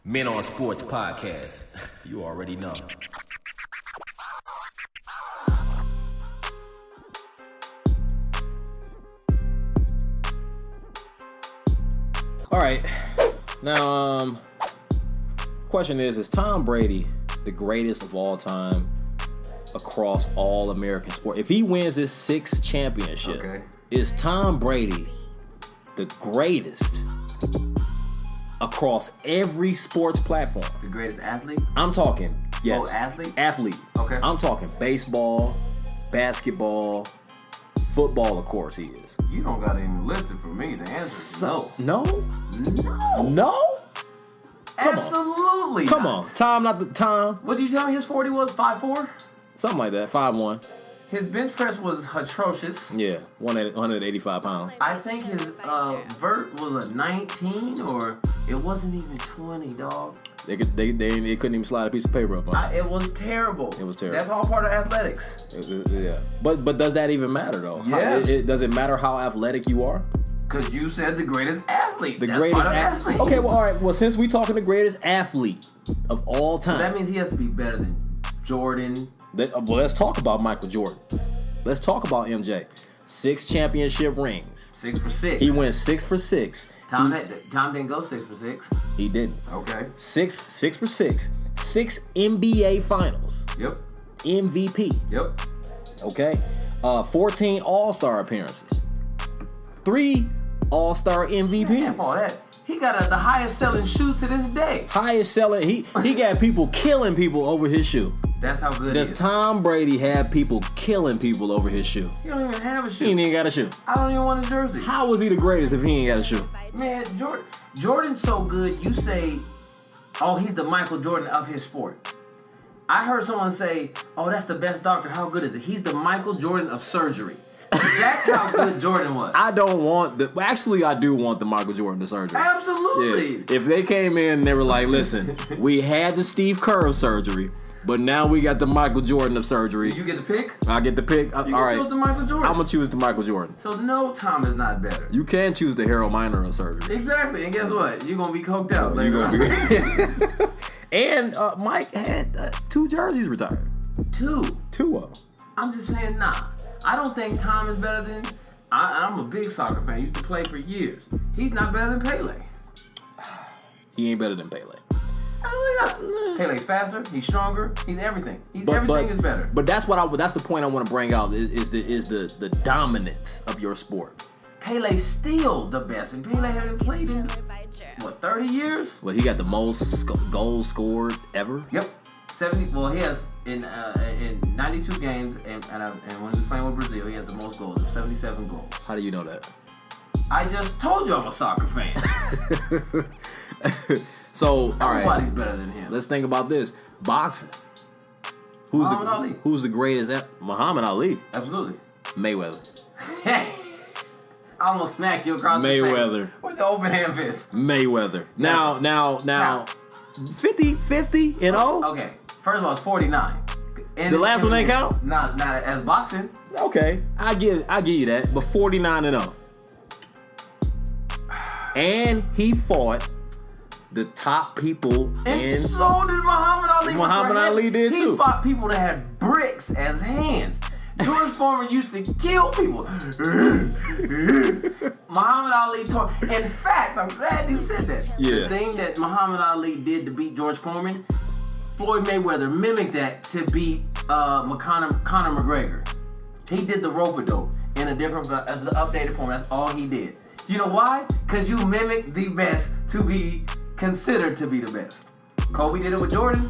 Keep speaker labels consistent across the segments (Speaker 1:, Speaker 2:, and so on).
Speaker 1: Men on Sports Podcast. You already know.
Speaker 2: All right. Now, question is Tom Brady the greatest of all time across all American sport? If he wins his 6th championship, is Tom Brady the greatest across every sports platform?
Speaker 3: The greatest athlete?
Speaker 2: I'm talking, yes.
Speaker 3: Oh, athlete?
Speaker 2: Athlete.
Speaker 3: Okay.
Speaker 2: I'm talking baseball, basketball, football, of course he is.
Speaker 3: You don't got any listed for me. The answer is
Speaker 2: no.
Speaker 3: No?
Speaker 2: No?
Speaker 3: Absolutely
Speaker 2: Come
Speaker 3: not.
Speaker 2: on. Tom, not the Tom.
Speaker 3: What did you tell me his 40 was? 5'4"?
Speaker 2: Something like that. 5'1".
Speaker 3: His bench press was atrocious.
Speaker 2: Yeah, 185 pounds.
Speaker 3: I think his vert was a 19 or it wasn't even 20, dog.
Speaker 2: They couldn't even slide a piece of paper up on it.
Speaker 3: It was terrible.
Speaker 2: It was terrible.
Speaker 3: That's all part of athletics.
Speaker 2: Yeah. But does that even matter though?
Speaker 3: Yes.
Speaker 2: Does it matter how athletic you are?
Speaker 3: Because you said the greatest athlete.
Speaker 2: That's greatest athlete. Okay, well, all right. Well, since we talking the greatest athlete of all time,
Speaker 3: that means he has to be better than Jordan.
Speaker 2: Well, let's talk about Michael Jordan. Let's talk about MJ. 6 championship rings.
Speaker 3: 6 for 6.
Speaker 2: He went 6 for 6.
Speaker 3: Tom didn't go 6 for 6.
Speaker 2: He didn't.
Speaker 3: Okay.
Speaker 2: 6 for 6. 6 NBA finals.
Speaker 3: Yep.
Speaker 2: MVP.
Speaker 3: Yep.
Speaker 2: Okay. 14 All-Star appearances. 3 All-Star MVPs.
Speaker 3: Half all that. He got the highest selling shoe to this day.
Speaker 2: Highest selling. He got people killing people over his shoe.
Speaker 3: That's how good
Speaker 2: Does
Speaker 3: he is.
Speaker 2: Tom Brady have people killing people over his shoe?
Speaker 3: He don't even have a shoe.
Speaker 2: He ain't even got a shoe.
Speaker 3: I don't even want his jersey.
Speaker 2: How was he the greatest if he ain't got a shoe?
Speaker 3: Man, Jordan's so good, you say, oh, he's the Michael Jordan of his sport. I heard someone say, oh, that's the best doctor. How good is it? He's the Michael Jordan of surgery. That's how good Jordan was.
Speaker 2: I don't want actually, I do want the Michael Jordan of surgery.
Speaker 3: Absolutely.
Speaker 2: Yeah. If they came in and they were like, listen, we had the Steve Kerr of surgery, but now we got the Michael Jordan of surgery.
Speaker 3: You get the pick?
Speaker 2: I get the pick. All right.
Speaker 3: choose the Michael Jordan.
Speaker 2: I'm going to choose the Michael Jordan.
Speaker 3: So no, Tom is not better.
Speaker 2: You can choose the Harold Miner of surgery.
Speaker 3: Exactly. And guess what? You're going to be coked out later on.
Speaker 2: And Mike had 2 jerseys retired.
Speaker 3: 2
Speaker 2: of them.
Speaker 3: I'm just saying, nah. I don't think Tom is better than... I'm a big soccer fan. Used to play for years. He's not better than Pele.
Speaker 2: He ain't better than Pele.
Speaker 3: Pele's faster. He's stronger. He's everything. Everything is better.
Speaker 2: But that's that's the point I want to bring out is the dominance of your sport.
Speaker 3: Pele's still the best, and Pele hasn't played in 30 years?
Speaker 2: Well, he got the most goals scored ever.
Speaker 3: Yep, 70. Well, he has in 92 games, and when he's playing with Brazil, he has the most goals, 77 goals.
Speaker 2: How do you know that?
Speaker 3: I just told you I'm a soccer fan.
Speaker 2: So, all right.
Speaker 3: Nobody's better than him.
Speaker 2: Let's think about this. Boxing.
Speaker 3: Muhammad Ali.
Speaker 2: Who's the greatest? Muhammad Ali.
Speaker 3: Absolutely.
Speaker 2: Mayweather.
Speaker 3: I almost smacked you across the face with the open hand fist.
Speaker 2: Mayweather. Now, 50 and 0?
Speaker 3: Okay. First of all, it's 49.
Speaker 2: The last one ain't count?
Speaker 3: Not as boxing.
Speaker 2: Okay. I give you that. But 49 and 0. And he fought the top people
Speaker 3: and so did Muhammad Ali.
Speaker 2: Muhammad Ali did too.
Speaker 3: He fought people that had bricks as hands. George Foreman used to kill people. Muhammad Ali taught. In fact, I'm glad you said that.
Speaker 2: Yeah.
Speaker 3: The thing that Muhammad Ali did to beat George Foreman, Floyd Mayweather mimicked that to beat Conor McGregor. He did the rope-a-dope in a different, as the updated form. That's all he did. You know why? Because you mimic the best to be considered to be the best. Kobe did it with Jordan.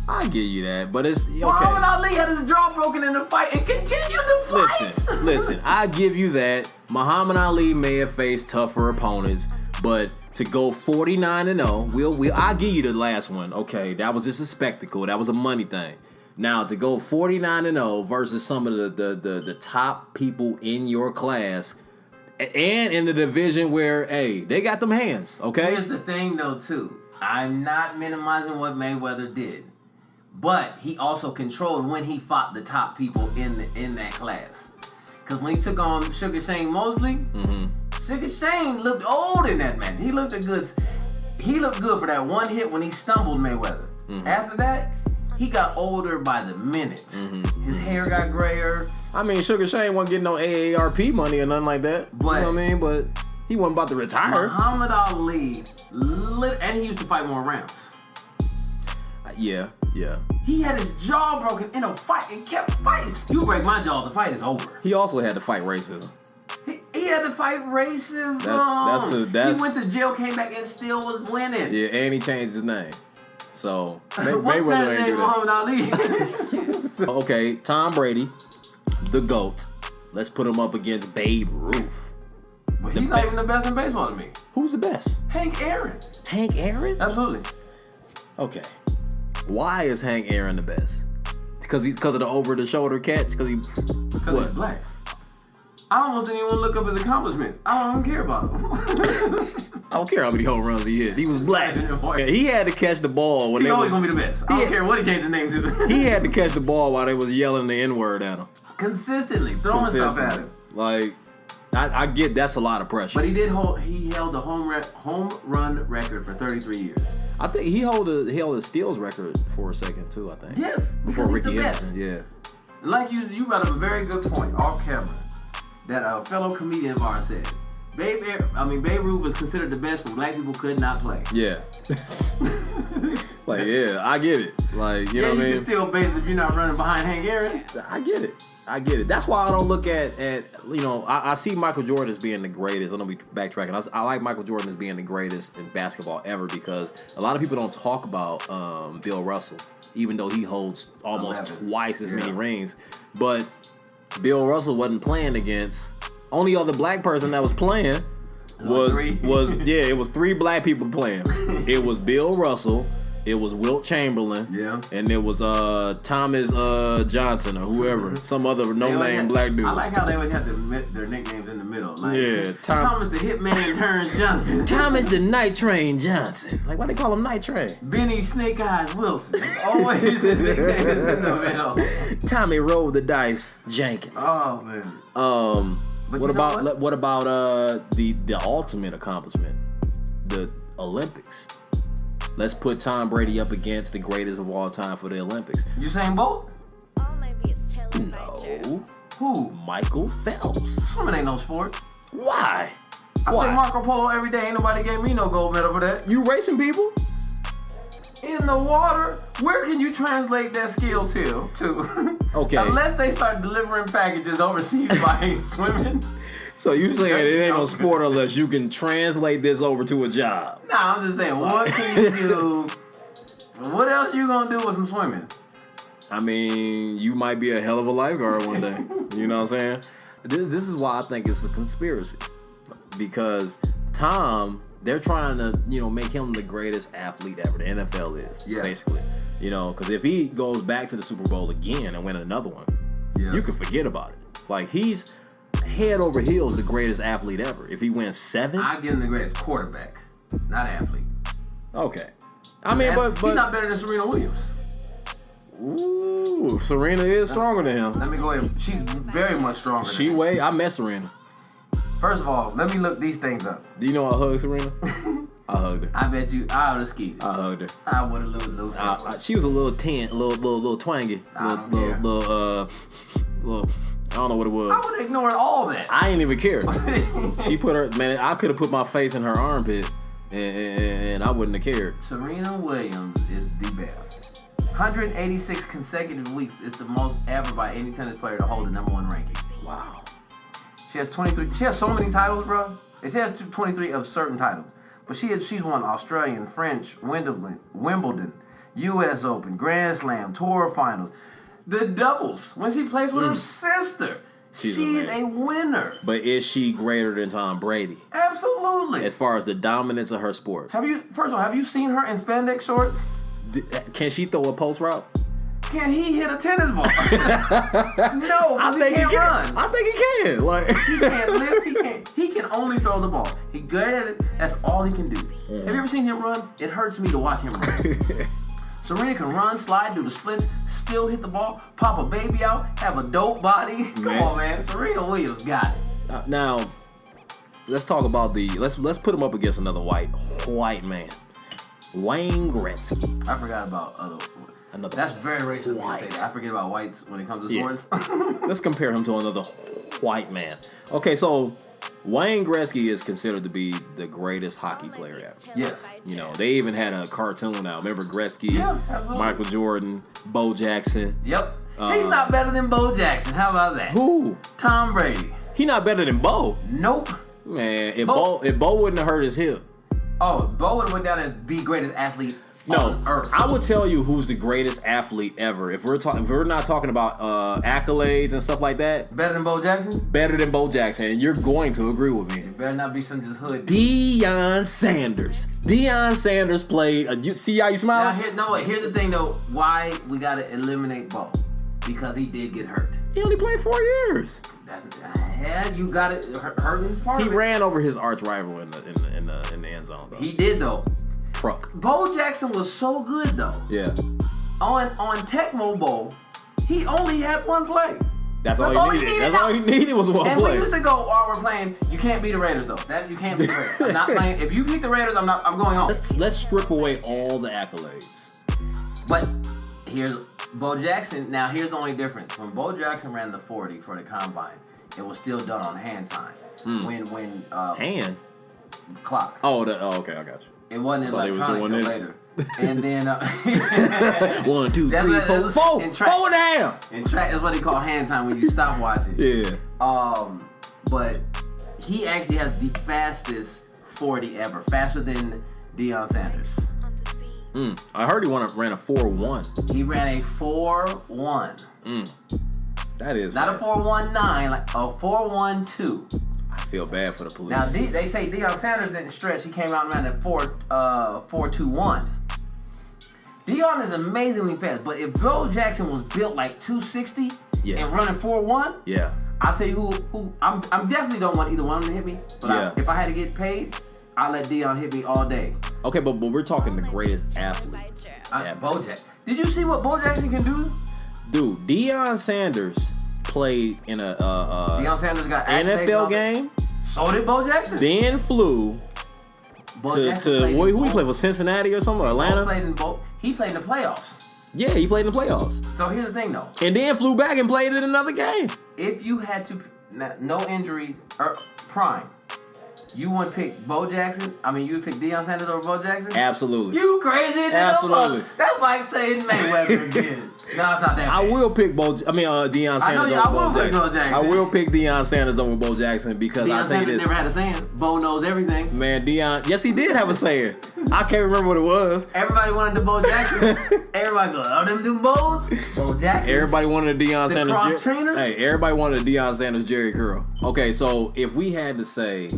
Speaker 2: I give you that, but it's okay.
Speaker 3: Muhammad Ali had his jaw broken in the fight and continued to fight.
Speaker 2: Listen, I give you that. Muhammad Ali may have faced tougher opponents, but to go 49 and 0, I'll give you the last one. Okay, that was just a spectacle. That was a money thing. Now to go 49 and 0 versus some of the top people in your class, and in the division where they got them hands. Okay.
Speaker 3: Here's the thing though too. I'm not minimizing what Mayweather did, but he also controlled when he fought the top people in that class. Because when he took on Sugar Shane Mosley, Sugar Shane looked old in that match. He looked a good. he looked good for that one hit when he stumbled Mayweather. After that, he got older by the minute. His hair got grayer.
Speaker 2: I mean, Sugar Shane wasn't getting no AARP money or nothing like that.
Speaker 3: But,
Speaker 2: you know what I mean? But he wasn't about to retire.
Speaker 3: Muhammad Ali, and he used to fight more rounds.
Speaker 2: Yeah.
Speaker 3: He had his jaw broken in a fight and kept fighting. You break my jaw, the fight is over.
Speaker 2: He also had to fight racism.
Speaker 3: He had to fight racism.
Speaker 2: That's
Speaker 3: he went to jail, came back, and still was winning.
Speaker 2: Yeah, and he changed his name. So
Speaker 3: Mayweather ain't do that.
Speaker 2: Muhammad Ali. Okay, Tom Brady, the GOAT. Let's put him up against Babe Ruth.
Speaker 3: But he's not even the best in baseball to me.
Speaker 2: Who's the best?
Speaker 3: Hank Aaron.
Speaker 2: Hank Aaron?
Speaker 3: Absolutely.
Speaker 2: Okay. Why is Hank Aaron the best? Because of the over-the-shoulder catch? Because he's
Speaker 3: black. I almost didn't even look up his accomplishments. I don't care about him.
Speaker 2: I don't care how many home runs he hit. He was black. Yeah, he had to catch the ball when
Speaker 3: He's always gonna be the best. I don't care what he changed his name to.
Speaker 2: He had to catch the ball while they was yelling the N-word at him.
Speaker 3: Consistently throwing stuff at him.
Speaker 2: Like, I get that's a lot of pressure.
Speaker 3: But he held the home run record for 33 years.
Speaker 2: I think he held a steals record for a second too. I think.
Speaker 3: Yes.
Speaker 2: Before Ricky Henderson. Yeah.
Speaker 3: Like you brought up a very good point off camera that a fellow comedian of ours said. Babe Ruth was considered the best when black people could not play.
Speaker 2: Yeah. Like, yeah, I get it. Like, you know what I mean?
Speaker 3: You can still base if you're not running behind Hank Aaron.
Speaker 2: I get it. That's why I don't look at I see Michael Jordan as being the greatest. I'm going to be backtracking. I like Michael Jordan as being the greatest in basketball ever because a lot of people don't talk about Bill Russell, even though he holds almost twice as many rings. But Bill Russell wasn't playing against... Only other black person that was playing was it was 3 black people playing. It was Bill Russell, it was Wilt Chamberlain, and it was Thomas Johnson or whoever, some other no-name black dude.
Speaker 3: I like how they always have their nicknames in the middle. Like,
Speaker 2: Thomas
Speaker 3: the Hitman Turns Johnson.
Speaker 2: Thomas the Night Train Johnson. Like, why they call him Night Train?
Speaker 3: Benny Snake Eyes Wilson. Always the nicknames in the middle.
Speaker 2: Tommy Roll the Dice Jenkins.
Speaker 3: Oh man.
Speaker 2: What about the ultimate accomplishment, the Olympics? Let's put Tom Brady up against the greatest of all time for the Olympics.
Speaker 3: Usain Bolt?
Speaker 2: No.
Speaker 3: Who?
Speaker 2: Michael Phelps.
Speaker 3: Swimming ain't no sport.
Speaker 2: Why?
Speaker 3: I play Marco Polo every day. Ain't nobody gave me no gold medal for that.
Speaker 2: You racing people?
Speaker 3: In the water? Where can you translate that skill to?
Speaker 2: Okay.
Speaker 3: Unless they start delivering packages overseas by swimming.
Speaker 2: So you saying it ain't no sport unless you can translate this over to a job?
Speaker 3: Nah, I'm just saying, what can you do? What else you gonna do with some swimming?
Speaker 2: I mean, you might be a hell of a lifeguard one day. You know what I'm saying? This is why I think it's a conspiracy. Because Tom... They're trying to, make him the greatest athlete ever. The NFL is, basically. Because if he goes back to the Super Bowl again and win another one, you can forget about it. Like, he's head over heels the greatest athlete ever. If he wins 7...
Speaker 3: I give him the greatest quarterback, not athlete.
Speaker 2: Okay. I mean, but...
Speaker 3: He's not better than Serena Williams.
Speaker 2: Ooh, Serena is stronger than him.
Speaker 3: Let me go ahead. She's very much stronger than him.
Speaker 2: I met Serena.
Speaker 3: First of all, let me look these things up.
Speaker 2: Do you know I hugged Serena? I hugged her.
Speaker 3: I bet you I would have skied.
Speaker 2: I hugged her.
Speaker 3: I would have little
Speaker 2: she was a little little twangy. I don't know what it was.
Speaker 3: I would have ignored all that.
Speaker 2: I didn't even care. She put her, man, I could have put my face in her armpit and I wouldn't have cared.
Speaker 3: Serena Williams is the best. 186 consecutive weeks is the most ever by any tennis player to hold the #1 ranking.
Speaker 2: Wow.
Speaker 3: She has 23. She has so many titles, bro. She has 23 of certain titles. But she's won Australian, French, Wimbledon, U.S. Open, Grand Slam, Tour Finals. The doubles. When she plays with her sister, she's a winner.
Speaker 2: But is she greater than Tom Brady?
Speaker 3: Absolutely.
Speaker 2: As far as the dominance of her sport.
Speaker 3: First of all, have you seen her in spandex shorts?
Speaker 2: Can she throw a post route?
Speaker 3: Can he hit a tennis ball? No,
Speaker 2: I think
Speaker 3: he can't run.
Speaker 2: I think he can. Like
Speaker 3: he can't lift. He can only throw the ball. He's good at it. That's all he can do. Have you ever seen him run? It hurts me to watch him run. Serena can run, slide, do the splits, still hit the ball, pop a baby out, have a dope body. Come on, man. Serena Williams got it.
Speaker 2: Now, let's talk about let's put him up against another white man. Wayne Gretzky.
Speaker 3: I forgot about
Speaker 2: Another.
Speaker 3: That's very racist
Speaker 2: white.
Speaker 3: to say that. I forget about whites when it comes to sports.
Speaker 2: Let's compare him to another white man. Okay, so Wayne Gretzky is considered to be the greatest hockey player ever.
Speaker 3: Yes.
Speaker 2: You know, they even had a cartoon out. Remember Gretzky,
Speaker 3: Yeah, absolutely.
Speaker 2: Michael Jordan, Bo Jackson.
Speaker 3: Yep. He's not better than Bo Jackson. How about that?
Speaker 2: Who?
Speaker 3: Tom Brady.
Speaker 2: He not better than Bo.
Speaker 3: Nope.
Speaker 2: Man, if Bo wouldn't have hurt his hip.
Speaker 3: Oh, Bo would have went down as the greatest athlete on earth.
Speaker 2: I would tell you who's the greatest athlete ever. If we're not talking about accolades and stuff like that.
Speaker 3: Better than Bo Jackson?
Speaker 2: Better than Bo Jackson, and you're going to agree with me.
Speaker 3: It better not be some just hood.
Speaker 2: Deion Sanders. Deion Sanders played. See how you smile?
Speaker 3: Now, here's the thing though. Why we gotta eliminate Bo? Because he did get hurt.
Speaker 2: He only played 4 years.
Speaker 3: You got it. Hurting his part.
Speaker 2: He
Speaker 3: of it.
Speaker 2: ran over his arch rival in the end zone. Though.
Speaker 3: He did though.
Speaker 2: Truck.
Speaker 3: Bo Jackson was so good though.
Speaker 2: Yeah.
Speaker 3: On Tecmo Bowl, he only had one play.
Speaker 2: That's all he needed. That's all he needed was one
Speaker 3: and
Speaker 2: play.
Speaker 3: we used to go while we're playing. You can't beat the Raiders though. You can't beat the Raiders. I'm not playing. If you beat the Raiders, I'm going home.
Speaker 2: Let's strip away all the accolades.
Speaker 3: But here's Bo Jackson. Now here's the only difference. When Bo Jackson ran the 40 for the combine, it was still done on hand time. When
Speaker 2: hand
Speaker 3: clocks.
Speaker 2: Oh, okay, I got you.
Speaker 3: It wasn't electronic until later. And then
Speaker 2: 1, 2, 3, 4, 4 down.
Speaker 3: In track, that's what they call hand time when you stop watching.
Speaker 2: Yeah.
Speaker 3: But he actually has the fastest 40 ever, faster than Deion Sanders.
Speaker 2: I heard he ran a 4.1.
Speaker 3: He ran a 4.1.
Speaker 2: That is
Speaker 3: not
Speaker 2: fast.
Speaker 3: A 4.19, like a 4.12.
Speaker 2: I feel bad for the police.
Speaker 3: Now they say Deion Sanders didn't stretch. He came out and ran at 4.21. Deion is amazingly fast, but if Bo Jackson was built like 260 and running 4.1,
Speaker 2: yeah,
Speaker 3: I'll tell you who I'm definitely don't want either one of them to hit me. But if I had to get paid, I'll let Deion hit me all day.
Speaker 2: Okay, but we're talking the greatest athlete.
Speaker 3: Bo Jackson. Did you see what Bo Jackson can do?
Speaker 2: Dude, Deion Sanders played in a
Speaker 3: Deion Sanders got
Speaker 2: NFL game.
Speaker 3: So did Bo Jackson.
Speaker 2: Then flew to who he played for, Cincinnati or something, or Atlanta.
Speaker 3: He played in the playoffs.
Speaker 2: Yeah, he played in the playoffs.
Speaker 3: So here's the thing though.
Speaker 2: And then flew back and played in another game.
Speaker 3: If you had to, no injuries or prime, you would pick Bo Jackson? I mean, you would pick Deion Sanders over Bo Jackson?
Speaker 2: Absolutely.
Speaker 3: You crazy?
Speaker 2: Absolutely.
Speaker 3: That's like saying Mayweather again. No, it's not that bad.
Speaker 2: I will pick Deion Sanders over Bo Jackson. I will pick Deion Sanders over Bo Jackson because
Speaker 3: Deion Sanders never had a saying. Bo knows everything.
Speaker 2: Man, Deion, yes, he did have a saying. I can't remember what it was.
Speaker 3: Everybody wanted the Bo Jacksons. Everybody goes, oh, them do Bo's? Bo Jacksons.
Speaker 2: Everybody wanted a Deion Sanders.
Speaker 3: Cross trainers?
Speaker 2: Hey, everybody wanted a Deion Sanders Jerry curl. Okay, so if we had to say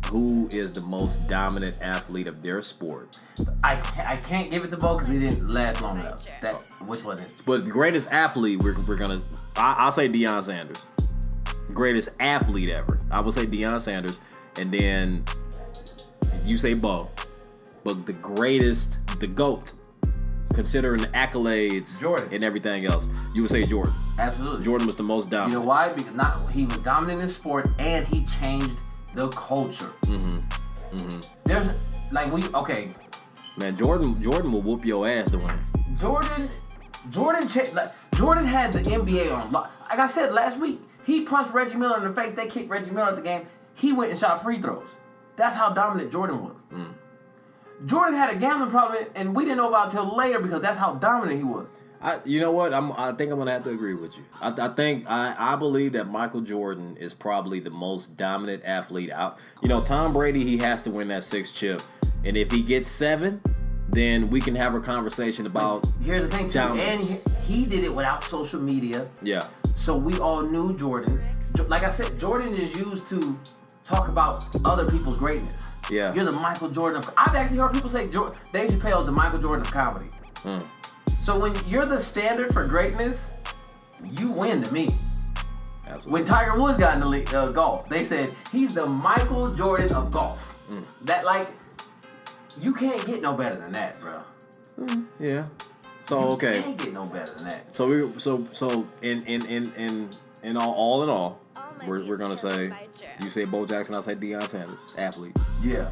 Speaker 2: who is the most dominant athlete of their sport,
Speaker 3: I can't give it to Bo because he didn't last long enough. Which one is?
Speaker 2: But the greatest athlete, I'll say Deion Sanders. Greatest athlete ever. I will say Deion Sanders, and then you say Bo. But the greatest, the GOAT, considering the accolades
Speaker 3: Jordan.
Speaker 2: And everything else, you would say Jordan.
Speaker 3: Absolutely.
Speaker 2: Jordan was the most dominant.
Speaker 3: You know why? Because he was dominant in sport and he changed the culture. There's
Speaker 2: Man, Jordan will whoop your ass to win.
Speaker 3: Jordan had the NBA on lock. Like I said last week, he punched Reggie Miller in the face. They kicked Reggie Miller at the game. He went and shot free throws. That's how dominant Jordan was. Jordan had a gambling problem, and we didn't know about it until later because that's how dominant he was.
Speaker 2: You know what? I think I'm gonna have to agree with you. I believe that Michael Jordan is probably the most dominant athlete out. Tom Brady, he has to win that 6th chip, and if he gets 7, then we can have a conversation about.
Speaker 3: Here's the thing, too,
Speaker 2: dominance.
Speaker 3: and he did it without social media.
Speaker 2: Yeah.
Speaker 3: So we all knew Jordan. Like I said, Jordan is used to talk about other people's greatness.
Speaker 2: Yeah.
Speaker 3: You're the Michael Jordan of. I've actually heard people say Dave Chappelle is the Michael Jordan of comedy. So when you're the standard for greatness, you win to me.
Speaker 2: Absolutely.
Speaker 3: When Tiger Woods got in the league, golf, they said he's the Michael Jordan of golf. That you can't get no better than that, bro.
Speaker 2: Yeah. So okay.
Speaker 3: You can't get no better than that.
Speaker 2: So in all, we're gonna say you say Bo Jackson, I say Deion Sanders, athlete.
Speaker 3: Yeah.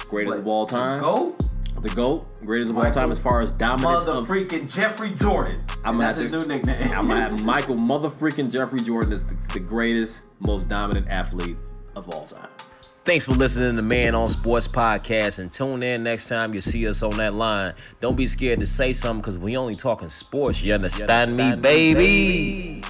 Speaker 2: Greatest of all time.
Speaker 3: Go.
Speaker 2: The GOAT, greatest of all time as far as dominance of...
Speaker 3: Freaking Jeffrey Jordan. That's his new nickname.
Speaker 2: I'm going to have Michael motherfreaking Jeffrey Jordan as the greatest, most dominant athlete of all time.
Speaker 1: Thanks for listening to Man on Sports Podcast, and tune in next time you see us on that line. Don't be scared to say something because we only talking sports. You understand me, baby?